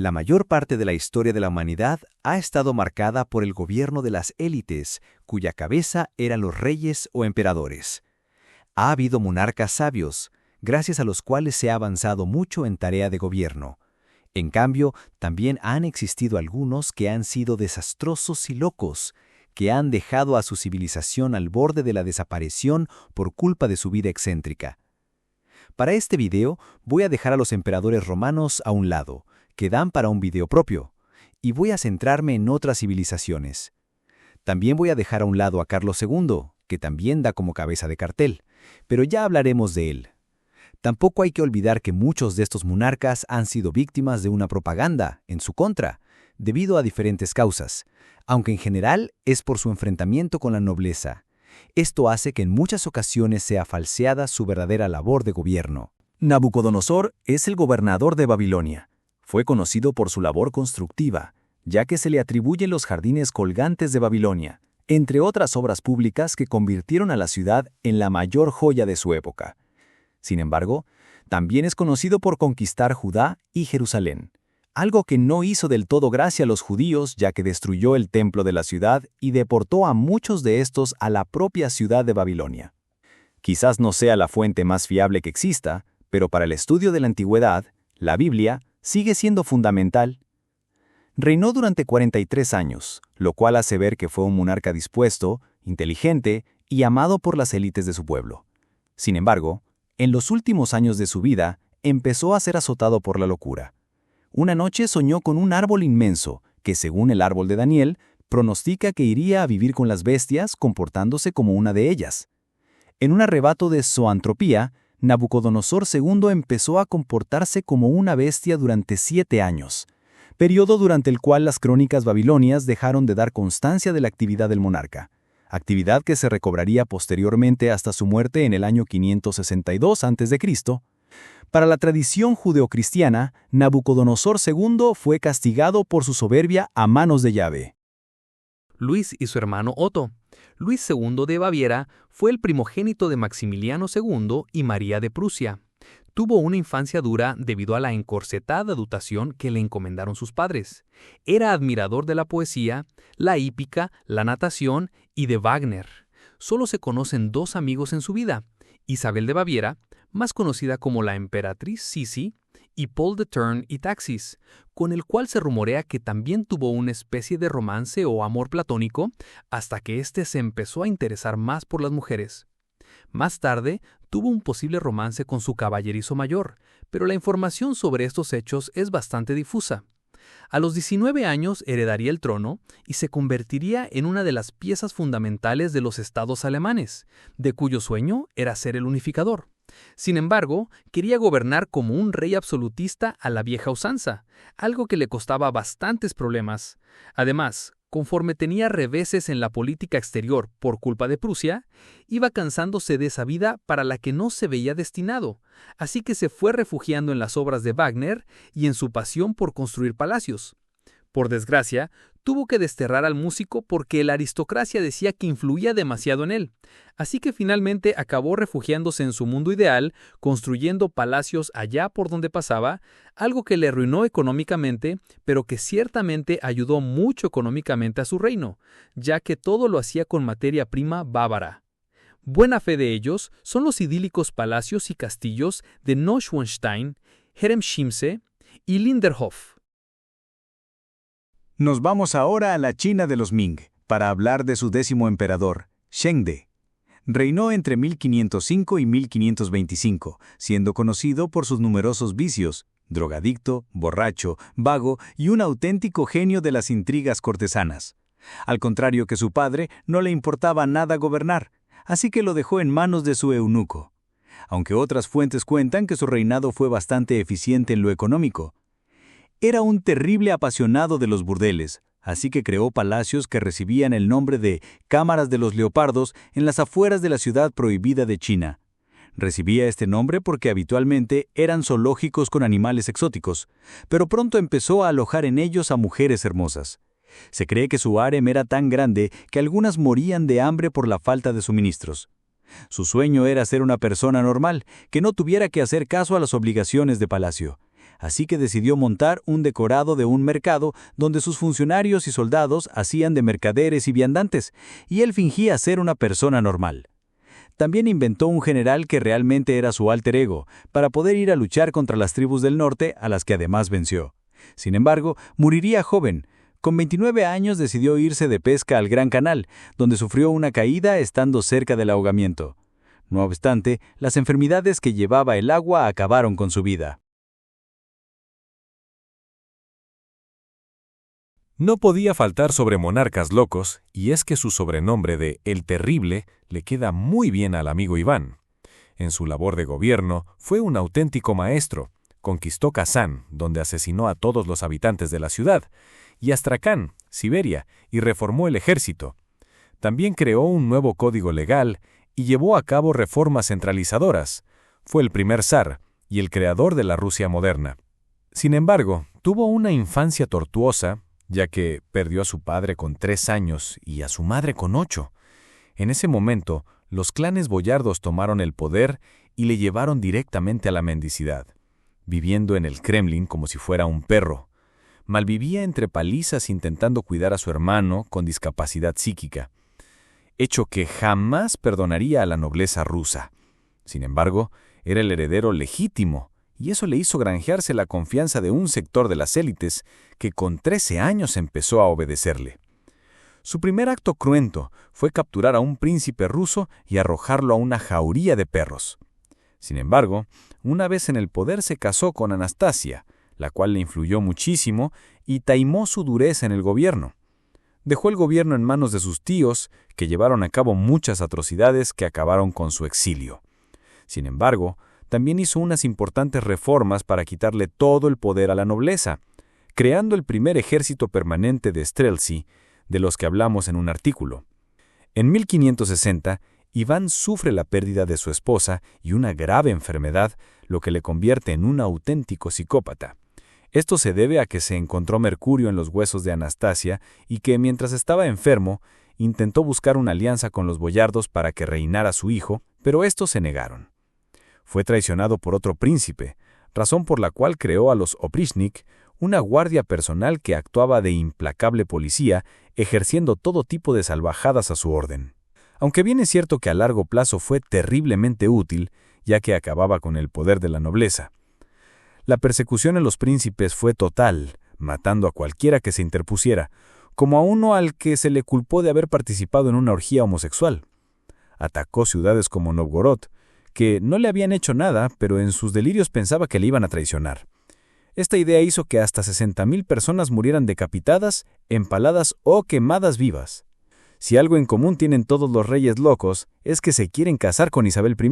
La mayor parte de la historia de la humanidad ha estado marcada por el gobierno de las élites, cuya cabeza eran los reyes o emperadores. Ha habido monarcas sabios, gracias a los cuales se ha avanzado mucho en tarea de gobierno. En cambio, también han existido algunos que han sido desastrosos y locos, que han dejado a su civilización al borde de la desaparición por culpa de su vida excéntrica. Para este video voy a dejar a los emperadores romanos a un lado, que dan para un video propio, y voy a centrarme en otras civilizaciones. También voy a dejar a un lado a Carlos II, que también da como cabeza de cartel, pero ya hablaremos de él. Tampoco hay que olvidar que muchos de estos monarcas han sido víctimas de una propaganda en su contra, debido a diferentes causas, aunque en general es por su enfrentamiento con la nobleza. Esto hace que en muchas ocasiones sea falseada su verdadera labor de gobierno. Nabucodonosor es el gobernador de Babilonia. Fue conocido por su labor constructiva, ya que se le atribuyen los jardines colgantes de Babilonia, entre otras obras públicas que convirtieron a la ciudad en la mayor joya de su época. Sin embargo, también es conocido por conquistar Judá y Jerusalén, algo que no hizo del todo gracia a los judíos, ya que destruyó el templo de la ciudad y deportó a muchos de estos a la propia ciudad de Babilonia. Quizás no sea la fuente más fiable que exista, pero para el estudio de la antigüedad, la Biblia sigue siendo fundamental. Reinó durante 43 años, lo cual hace ver que fue un monarca dispuesto, inteligente y amado por las élites de su pueblo. Sin embargo, en los últimos años de su vida, empezó a ser azotado por la locura. Una noche soñó con un árbol inmenso, que según el árbol de Daniel, pronostica que iría a vivir con las bestias comportándose como una de ellas. En un arrebato de zoantropía, Nabucodonosor II empezó a comportarse como una bestia durante 7 años, periodo durante el cual las crónicas babilonias dejaron de dar constancia de la actividad del monarca, actividad que se recobraría posteriormente hasta su muerte en el año 562 a.C. Para la tradición judeocristiana, Nabucodonosor II fue castigado por su soberbia a manos de Yahvé. Luis y su hermano Otto. Luis II de Baviera fue el primogénito de Maximiliano II y María de Prusia. Tuvo una infancia dura debido a la encorsetada educación que le encomendaron sus padres. Era admirador de la poesía, la hípica, la natación y de Wagner. Solo se conocen 2 amigos en su vida: Isabel de Baviera, más conocida como la emperatriz Sisi, y Paul de Turn y Taxis, con el cual se rumorea que también tuvo una especie de romance o amor platónico, hasta que éste se empezó a interesar más por las mujeres. Más tarde, tuvo un posible romance con su caballerizo mayor, pero la información sobre estos hechos es bastante difusa. A los 19 años heredaría el trono y se convertiría en una de las piezas fundamentales de los estados alemanes, de cuyo sueño era ser el unificador. Sin embargo, quería gobernar como un rey absolutista a la vieja usanza, algo que le costaba bastantes problemas. Además, conforme tenía reveses en la política exterior por culpa de Prusia, iba cansándose de esa vida para la que no se veía destinado, así que se fue refugiando en las obras de Wagner y en su pasión por construir palacios. Por desgracia, tuvo que desterrar al músico porque la aristocracia decía que influía demasiado en él, así que finalmente acabó refugiándose en su mundo ideal, construyendo palacios allá por donde pasaba, algo que le arruinó económicamente, pero que ciertamente ayudó mucho económicamente a su reino, ya que todo lo hacía con materia prima bávara. Buena fe de ellos son los idílicos palacios y castillos de Neuschwanstein, Herrenchiemsee y Linderhof. Nos vamos ahora a la China de los Ming, para hablar de su 10º emperador, Shengde. Reinó entre 1505 y 1525, siendo conocido por sus numerosos vicios: drogadicto, borracho, vago y un auténtico genio de las intrigas cortesanas. Al contrario que su padre, no le importaba nada gobernar, así que lo dejó en manos de su eunuco. Aunque otras fuentes cuentan que su reinado fue bastante eficiente en lo económico. Era un terrible apasionado de los burdeles, así que creó palacios que recibían el nombre de Cámaras de los Leopardos en las afueras de la ciudad prohibida de China. Recibía este nombre porque habitualmente eran zoológicos con animales exóticos, pero pronto empezó a alojar en ellos a mujeres hermosas. Se cree que su harem era tan grande que algunas morían de hambre por la falta de suministros. Su sueño era ser una persona normal, que no tuviera que hacer caso a las obligaciones de palacio. así que decidió montar un decorado de un mercado donde sus funcionarios y soldados hacían de mercaderes y viandantes, y él fingía ser una persona normal. También inventó un general que realmente era su alter ego, para poder ir a luchar contra las tribus del norte, a las que además venció. Sin embargo, moriría joven. Con 29 años decidió irse de pesca al Gran Canal, donde sufrió una caída estando cerca del ahogamiento. No obstante, las enfermedades que llevaba el agua acabaron con su vida. No podía faltar sobre monarcas locos, y es que su sobrenombre de El Terrible le queda muy bien al amigo Iván. En su labor de gobierno fue un auténtico maestro. Conquistó Kazán, donde asesinó a todos los habitantes de la ciudad, y Astracán, Siberia, y reformó el ejército. También creó un nuevo código legal y llevó a cabo reformas centralizadoras. Fue el primer zar y el creador de la Rusia moderna. Sin embargo, tuvo una infancia tortuosa, ya que perdió a su padre con 3 años y a su madre con 8. En ese momento, los clanes boyardos tomaron el poder y le llevaron directamente a la mendicidad, viviendo en el Kremlin como si fuera un perro. Malvivía entre palizas intentando cuidar a su hermano con discapacidad psíquica, hecho que jamás perdonaría a la nobleza rusa. Sin embargo, era el heredero legítimo, y eso le hizo granjearse la confianza de un sector de las élites que con 13 años empezó a obedecerle. Su primer acto cruento fue capturar a un príncipe ruso y arrojarlo a una jauría de perros. Sin embargo, una vez en el poder se casó con Anastasia, la cual le influyó muchísimo y taimó su dureza en el gobierno. Dejó el gobierno en manos de sus tíos, que llevaron a cabo muchas atrocidades que acabaron con su exilio. Sin embargo, también hizo unas importantes reformas para quitarle todo el poder a la nobleza, creando el primer ejército permanente de Streltsí, de los que hablamos en un artículo. En 1560, Iván sufre la pérdida de su esposa y una grave enfermedad, lo que le convierte en un auténtico psicópata. Esto se debe a que se encontró mercurio en los huesos de Anastasia y que, mientras estaba enfermo, intentó buscar una alianza con los boyardos para que reinara su hijo, pero estos se negaron. Fue traicionado por otro príncipe, razón por la cual creó a los Oprischnik, una guardia personal que actuaba de implacable policía, ejerciendo todo tipo de salvajadas a su orden. Aunque bien es cierto que a largo plazo fue terriblemente útil, ya que acababa con el poder de la nobleza. La persecución a los príncipes fue total, matando a cualquiera que se interpusiera, como a uno al que se le culpó de haber participado en una orgía homosexual. Atacó ciudades como Novgorod, que no le habían hecho nada, pero en sus delirios pensaba que le iban a traicionar. Esta idea hizo que hasta 60,000 personas murieran decapitadas, empaladas o quemadas vivas. Si algo en común tienen todos los reyes locos, es que se quieren casar con Isabel I.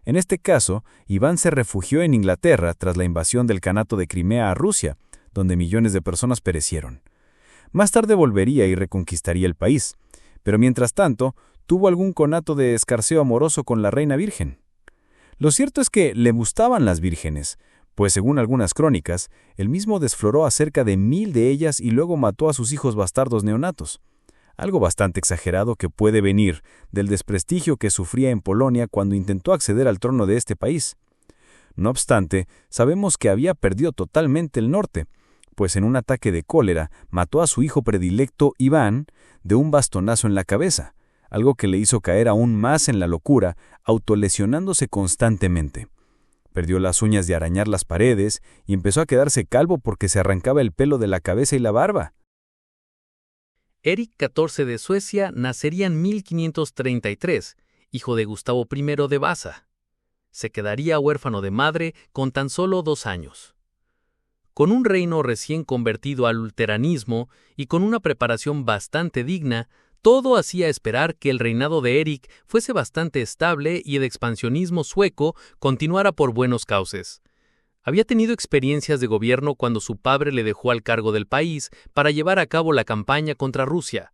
En este caso, Iván se refugió en Inglaterra tras la invasión del Kanato de Crimea a Rusia, donde millones de personas perecieron. Más tarde volvería y reconquistaría el país, pero mientras tanto, tuvo algún conato de escarceo amoroso con la reina virgen. Lo cierto es que le gustaban las vírgenes, pues según algunas crónicas, él mismo desfloró a cerca de 1,000 de ellas y luego mató a sus hijos bastardos neonatos. Algo bastante exagerado que puede venir del desprestigio que sufría en Polonia cuando intentó acceder al trono de este país. No obstante, sabemos que había perdido totalmente el norte, pues en un ataque de cólera mató a su hijo predilecto Iván de un bastonazo en la cabeza, algo que le hizo caer aún más en la locura, autolesionándose constantemente. Perdió las uñas de arañar las paredes y empezó a quedarse calvo porque se arrancaba el pelo de la cabeza y la barba. Eric XIV de Suecia nacería en 1533, hijo de Gustavo I de Vasa. Se quedaría huérfano de madre con tan solo 2 años. Con un reino recién convertido al luteranismo y con una preparación bastante digna, todo hacía esperar que el reinado de Eric fuese bastante estable y el expansionismo sueco continuara por buenos cauces. Había tenido experiencias de gobierno cuando su padre le dejó al cargo del país para llevar a cabo la campaña contra Rusia.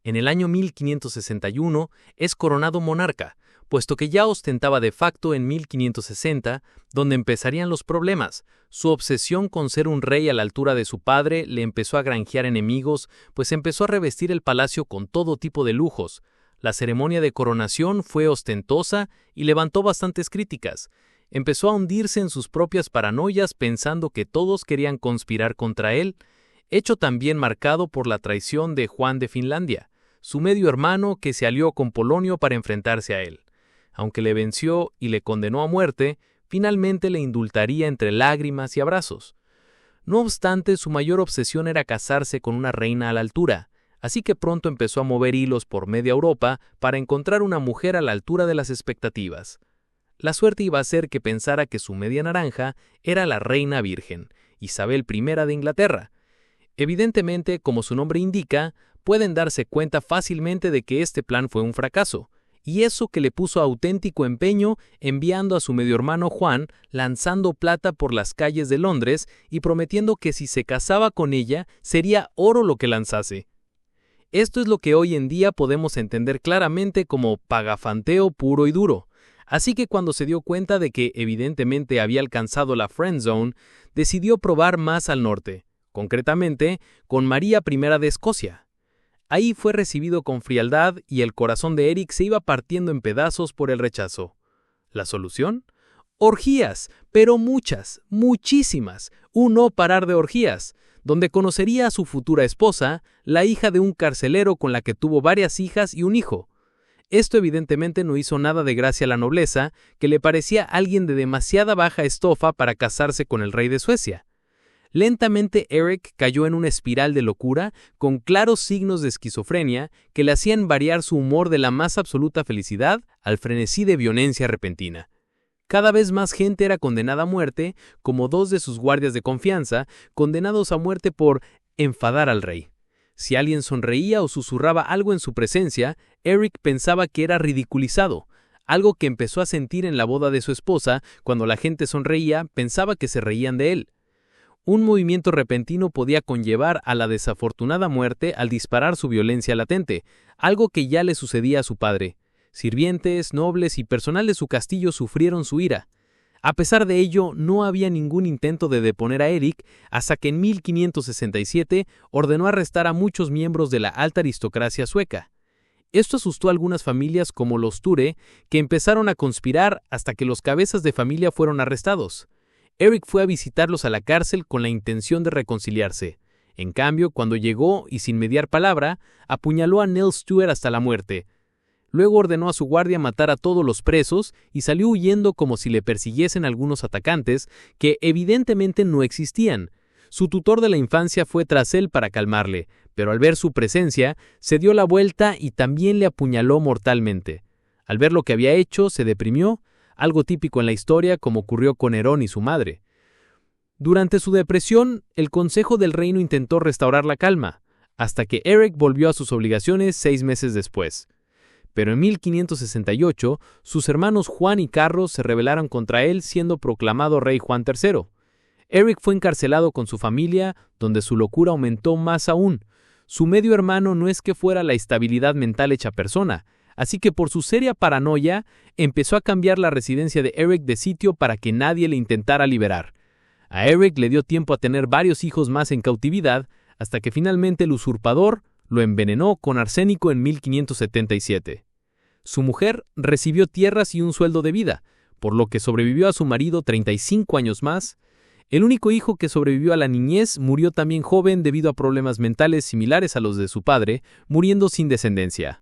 En el año 1561 es coronado monarca, puesto que ya ostentaba de facto en 1560, donde empezarían los problemas. Su obsesión con ser un rey a la altura de su padre le empezó a granjear enemigos, pues empezó a revestir el palacio con todo tipo de lujos. La ceremonia de coronación fue ostentosa y levantó bastantes críticas. Empezó a hundirse en sus propias paranoias pensando que todos querían conspirar contra él, hecho también marcado por la traición de Juan de Finlandia, su medio hermano que se alió con Polonio para enfrentarse a él. Aunque le venció y le condenó a muerte, finalmente le indultaría entre lágrimas y abrazos. No obstante, su mayor obsesión era casarse con una reina a la altura, así que pronto empezó a mover hilos por media Europa para encontrar una mujer a la altura de las expectativas. La suerte iba a ser que pensara que su media naranja era la reina virgen, Isabel I de Inglaterra. Evidentemente, como su nombre indica, pueden darse cuenta fácilmente de que este plan fue un fracaso, y eso que le puso auténtico empeño enviando a su medio hermano Juan, lanzando plata por las calles de Londres y prometiendo que si se casaba con ella, sería oro lo que lanzase. Esto es lo que hoy en día podemos entender claramente como pagafanteo puro y duro. Así que cuando se dio cuenta de que evidentemente había alcanzado la friend zone, decidió probar más al norte, concretamente con María I de Escocia. Ahí fue recibido con frialdad y el corazón de Eric se iba partiendo en pedazos por el rechazo. ¿La solución? Orgías, pero muchas, muchísimas, un no parar de orgías, donde conocería a su futura esposa, la hija de un carcelero con la que tuvo varias hijas y un hijo. Esto evidentemente no hizo nada de gracia a la nobleza, que le parecía alguien de demasiada baja estofa para casarse con el rey de Suecia. Lentamente Eric cayó en una espiral de locura con claros signos de esquizofrenia que le hacían variar su humor de la más absoluta felicidad al frenesí de violencia repentina. Cada vez más gente era condenada a muerte, como 2 de sus guardias de confianza, condenados a muerte por enfadar al rey. Si alguien sonreía o susurraba algo en su presencia, Eric pensaba que era ridiculizado, algo que empezó a sentir en la boda de su esposa. Cuando la gente sonreía, pensaba que se reían de él. Un movimiento repentino podía conllevar a la desafortunada muerte al disparar su violencia latente, algo que ya le sucedía a su padre. Sirvientes, nobles y personal de su castillo sufrieron su ira. A pesar de ello, no había ningún intento de deponer a Eric hasta que en 1567 ordenó arrestar a muchos miembros de la alta aristocracia sueca. Esto asustó a algunas familias como los Ture, que empezaron a conspirar hasta que los cabezas de familia fueron arrestados. Eric fue a visitarlos a la cárcel con la intención de reconciliarse. En cambio, cuando llegó y sin mediar palabra, apuñaló a Nell Stewart hasta la muerte. Luego ordenó a su guardia matar a todos los presos y salió huyendo como si le persiguiesen algunos atacantes que evidentemente no existían. Su tutor de la infancia fue tras él para calmarle, pero al ver su presencia, se dio la vuelta y también le apuñaló mortalmente. Al ver lo que había hecho, se deprimió, algo típico en la historia como ocurrió con Nerón y su madre. Durante su depresión, el Consejo del Reino intentó restaurar la calma, hasta que Eric volvió a sus obligaciones 6 meses después. Pero en 1568, sus hermanos Juan y Carlos se rebelaron contra él, siendo proclamado rey Juan III. Eric fue encarcelado con su familia, donde su locura aumentó más aún. Su medio hermano no es que fuera la estabilidad mental hecha persona, así que por su seria paranoia, empezó a cambiar la residencia de Eric de sitio para que nadie le intentara liberar. A Eric le dio tiempo a tener varios hijos más en cautividad, hasta que finalmente el usurpador lo envenenó con arsénico en 1577. Su mujer recibió tierras y un sueldo de vida, por lo que sobrevivió a su marido 35 años más. El único hijo que sobrevivió a la niñez murió también joven debido a problemas mentales similares a los de su padre, muriendo sin descendencia.